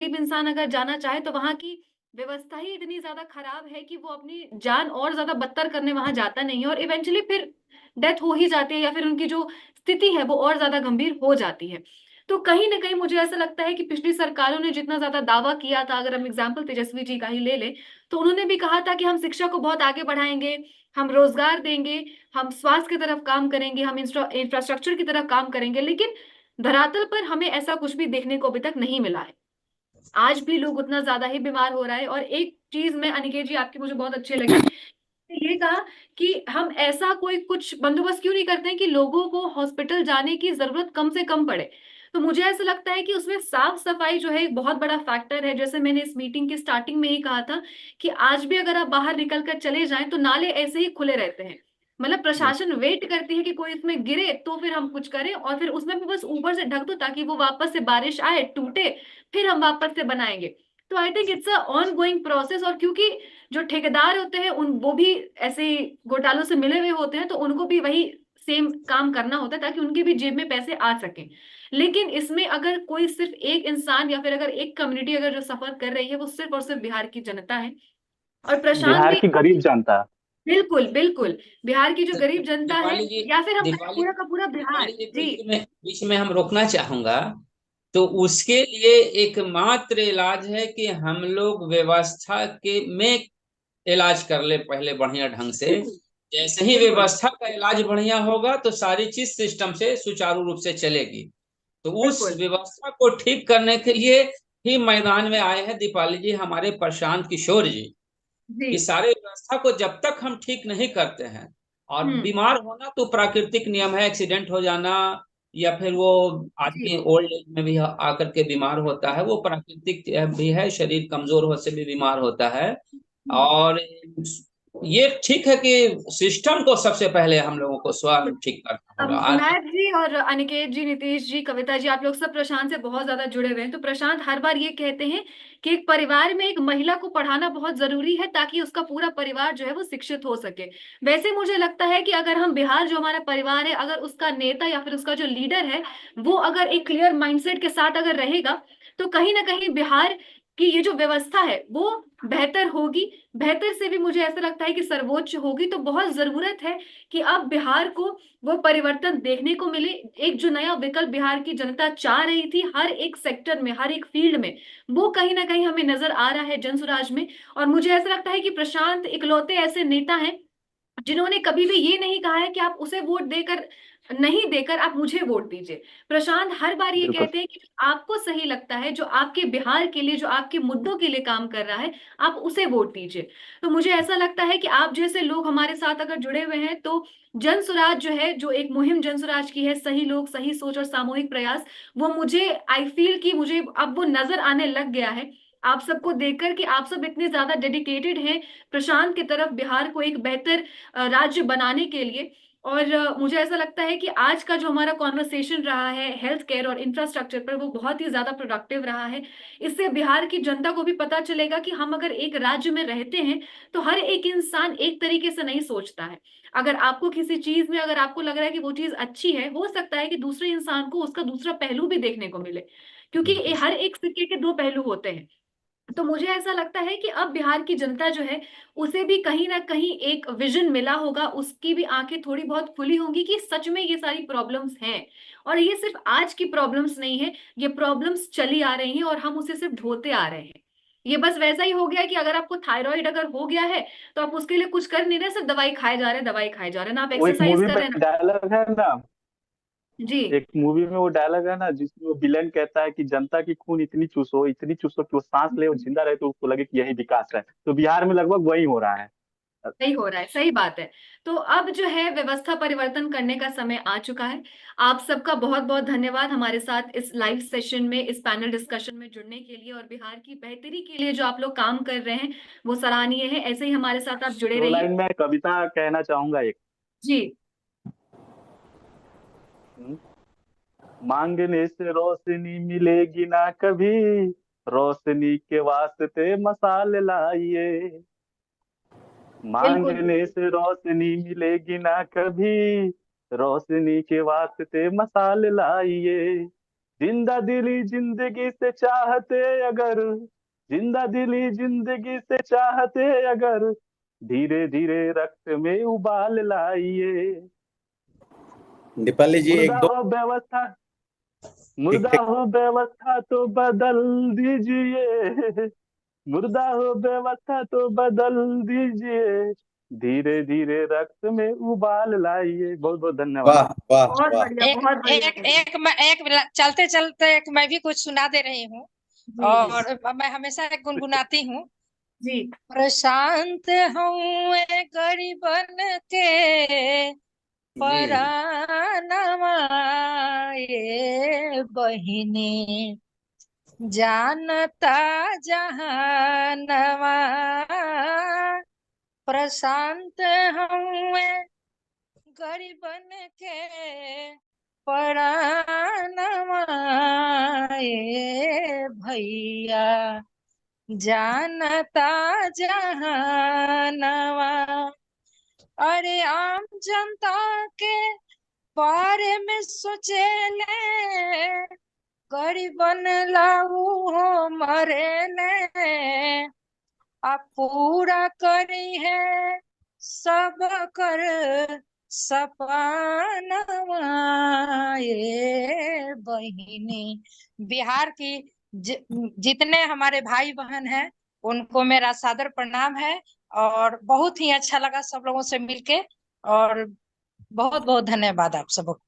गरीब इंसान अगर जाना चाहे तो वहाँ की व्यवस्था ही इतनी ज़्यादा खराब है कि वो अपनी जान और ज़्यादा बदतर करने वहाँ जाता नहीं है और इवेंचुअली फिर डेथ हो ही जाती है या फिर उनकी जो स्थिति है वो और ज़्यादा गंभीर हो जाती है। तो कहीं न कहीं मुझे ऐसा लगता है कि पिछली सरकारों ने जितना ज़्यादा दावा किया था, अगर हम एग्ज़ाम्पल तेजस्वी जी का ही ले लें, तो उन्होंने भी कहा था कि हम शिक्षा को बहुत आगे बढ़ाएँगे, हम रोज़गार देंगे, हम स्वास्थ्य की तरफ काम करेंगे, हम इंफ्रास्ट्रक्चर की तरफ काम करेंगे, लेकिन धरातल पर हमें ऐसा कुछ भी देखने को अभी तक नहीं मिला है। आज भी लोग उतना ज़्यादा ही बीमार हो रहा है और एक चीज़ में अनिकेत जी आपकी मुझे बहुत अच्छी लगी, ये कहा कि हम ऐसा कोई कुछ बंदोबस्त क्यों नहीं करते हैं कि लोगों को हॉस्पिटल जाने की ज़रूरत कम से कम पड़े। तो मुझे ऐसा लगता है कि उसमें साफ-सफाई जो है एक बहुत बड़ा फैक्टर है। जैसे मैंने इस मीटिंग की स्टार्टिंग में ही कहा था कि आज भी अगर आप बाहर निकल कर चले जाएँ तो नाले ऐसे ही खुले रहते हैं। मतलब प्रशासन वेट करती है कि कोई इसमें गिरे तो फिर हम कुछ करें और फिर उसमें भी बस ऊपर से ढक दो ताकि वो वापस से बारिश आए, टूटे, फिर हम वापस से बनाएँगे। तो I think it's a ongoing process और क्योंकि जो ठेकेदार होते हैं उन वो भी ऐसे ही घोटालों से मिले हुए होते हैं, तो उनको भी वही सेम काम करना होता है ताकि उनकी भी जेब में पैसे आ सकें। लेकिन इसमें अगर कोई सिर्फ़ एक इंसान या फिर अगर एक कम्युनिटी अगर जो सफ़र कर रही है, वो सिर्फ़ और सिर्फ़ बिहार की जनता है और प्रशांत बिहार भी की गरीब जनता। बिल्कुल, बिल्कुल। बिहार की जो तो गरीब जनता है दीपाली जी, या फिर हम कहें दीपाली पूरा का पूरा बिहार। दीपाली जी, जी, बीच में हम रोकना चाहूंगा। तो उसके लिए एकमात्र इलाज है कि हम लोग व्यवस्था के में इलाज कर ले पहले बढ़िया ढंग से। बिल्कुल, जैसे ही बिल्कुल, व्यवस्था का इलाज बढ़िया होगा तो सारी चीज सिस्टम से सुचारू रूप से चलेगी। तो उस बिल्कुल। व्यवस्था को ठीक करने के लिए ही मैदान में आए हैं दीपाली जी, हमारे प्रशांत किशोर जी। जी। कि सारे व्यवस्था को जब तक हम ठीक नहीं करते हैं, और हुँ, बीमार होना तो प्राकृतिक नियम है, एक्सीडेंट हो जाना या फिर वो जी। आदमी ओल्ड एज में भी आकर के बीमार होता है, वो प्राकृतिक भी है, शरीर कमजोर हो से भी बीमार होता है। हुँ। और ये ठीक है कि सिस्टम को सबसे पहले हम लोगों को स्वयं ठीक करना होगा। महक जी और अनिकेत जी, नीतीश जी, कविता जी, आप लोग सब प्रशांत से बहुत ज़्यादा जुड़े हुए हैं। तो प्रशांत हर बार ये कहते हैं कि एक परिवार में एक महिला को पढ़ाना बहुत ज़रूरी है ताकि उसका पूरा परिवार जो है वो शिक्षित हो सके। वैसे मुझे लगता है कि अगर हम बिहार जो हमारा परिवार है, अगर उसका नेता या फिर उसका जो लीडर है, वो अगर एक क्लियर माइंडसेट के साथ अगर रहेगा, तो कहीं न कहीं बिहार की ये जो व्यवस्था है, वो बेहतर होगी। बेहतर से भी मुझे ऐसा लगता है कि सर्वोच्च होगी। तो बहुत ज़रूरत है कि अब बिहार को वो परिवर्तन देखने को मिले। एक जो नया विकल्प बिहार की जनता चाह रही थी, हर एक सेक्टर में, हर एक फील्ड में, वो कहीं न कहीं हमें नज़र आ रहा है जनसुराज में। और मुझे ऐसा लगता है कि प्रशांत इकलौते ऐसे नेता हैं, जिन्होंने कभी भी ये नहीं कहा है कि आप उसे वोट देकर नहीं देकर आप मुझे वोट दीजिए। प्रशांत हर बार ये बिल्कुल। कहते हैं कि जो आपको सही लगता है, जो आपके बिहार के लिए, जो आपके मुद्दों के लिए काम कर रहा है, आप उसे वोट दीजिए। तो मुझे ऐसा लगता है कि आप जैसे लोग हमारे साथ अगर जुड़े हुए हैं, तो जनसुराज जो है, जो एक मुहिम जनसुराज की है, सही लोग, सही सोच और सामूहिक प्रयास, वो मुझे आई फ़ील कि मुझे अब वो नज़र आने लग गया है। आप सबको देखकर कि आप सब इतने ज़्यादा डेडिकेटेड हैं प्रशांत की तरफ, बिहार को एक बेहतर राज्य बनाने के लिए। और मुझे ऐसा लगता है कि आज का जो हमारा कॉन्वर्सेशन रहा है हेल्थ केयर और इंफ्रास्ट्रक्चर पर, वो बहुत ही ज़्यादा प्रोडक्टिव रहा है। इससे बिहार की जनता को भी पता चलेगा कि हम अगर एक राज्य में रहते हैं, तो हर एक इंसान एक तरीके से नहीं सोचता है। अगर आपको किसी चीज़ में अगर आपको लग रहा है कि वो चीज़ अच्छी है, हो सकता है कि दूसरे इंसान को उसका दूसरा पहलू भी देखने को मिले। क्योंकि हर एक सिक्के के 2 पहलू होते हैं। तो मुझे ऐसा लगता है कि अब बिहार की जनता जो है, उसे भी कहीं न कहीं एक विज़न मिला होगा, उसकी भी आँखें थोड़ी बहुत खुली होंगी कि सच में ये सारी प्रॉब्लम्स हैं। और ये सिर्फ़ आज की प्रॉब्लम्स नहीं है, ये प्रॉब्लम्स चली आ रही हैं और हम उसे सिर्फ़ ढोते आ रहे हैं। ये बस वैसा ही हो गया है कि अगर आपको थायरॉइड अगर हो गया है, तो आप उसके लिए कुछ कर नहीं रहे, सिर्फ़ दवाई खाए जा रहे हैं, दवाई खाए जा रहे हैं, ना आप वो एक एक्सरसाइज़ मूवी कर में रहे हैं, ना डायलॉग है ना, जी। एक मूवी में वो डायलॉग है ना जिसमें वो विलेन कहता है कि जनता की खून इतनी चूसो कि वो सांस ले और जिंदा रहे तो उसको लगे कि यही विकास है। तो बिहार में लगभग वही हो रहा है। सही हो रहा है, सही बात है। तो अब जो है व्यवस्था परिवर्तन करने का समय आ चुका है। आप सबका बहुत-बहुत धन्यवाद हमारे साथ इस लाइव सेशन में, इस पैनल डिस्कशन में जुड़ने के लिए और बिहार की बेहतरी के लिए जो आप लोग काम कर रहे हैं, वो सराहनीय है। ऐसे ही हमारे साथ आप जुड़े दो रहिए। लाइन में कविता कहना चाहूंगा एक। जी, हम्म। मांगने से रोशनी मिलेगी ना कभी, रोशनी के वास्ते मसाल लाइए। बिल्कुल, मांगने बिल्कुल। से रोशनी मिलेगी ना कभी, रोशनी के वास्ते मसाल लाइए। जिंदा दिली जिंदगी से चाहते अगर, जिंदा दिली जिंदगी से चाहते अगर, धीरे धीरे रक्त में उबाल लाइए। दीपाली जी एक मुर्दा दो। हो व्यवस्था, ठीक मुर्दा ठीक। हो व्यवस्था तो बदल दीजिए, मुर्दा हो व्यवस्था तो बदल दीजिए, धीरे धीरे रक्त में उबाल लाइए। बहुत बहुत धन्यवाद। वाह वाह बहुत वाह। बढ़िया, एक बहुत बढ़िया एक कवि। एक चलते चलते एक मैं भी कुछ सुना दे रही हूँ। जी जी और मैं हमेशा गुनगुनाती हूँ। जी। प्रशांत हूँ गरीबन के जी परानवा, ये बहिनी जानता जहानवा। प्रशांत हूँ गरीबन के परानवा, ये भैया जानता जहानवा। अरे आम जनता के बारे में सोचेले, गरीबन लाऊ हो मरेले। आप पूरा करी है सब कर सपनवा, ये बहिनी। बिहार की जितने हमारे भाई बहन हैं उनको मेरा सादर प्रणाम है। और बहुत ही अच्छा लगा सब लोगों से मिलके। और बहुत बहुत धन्यवाद आप सबको।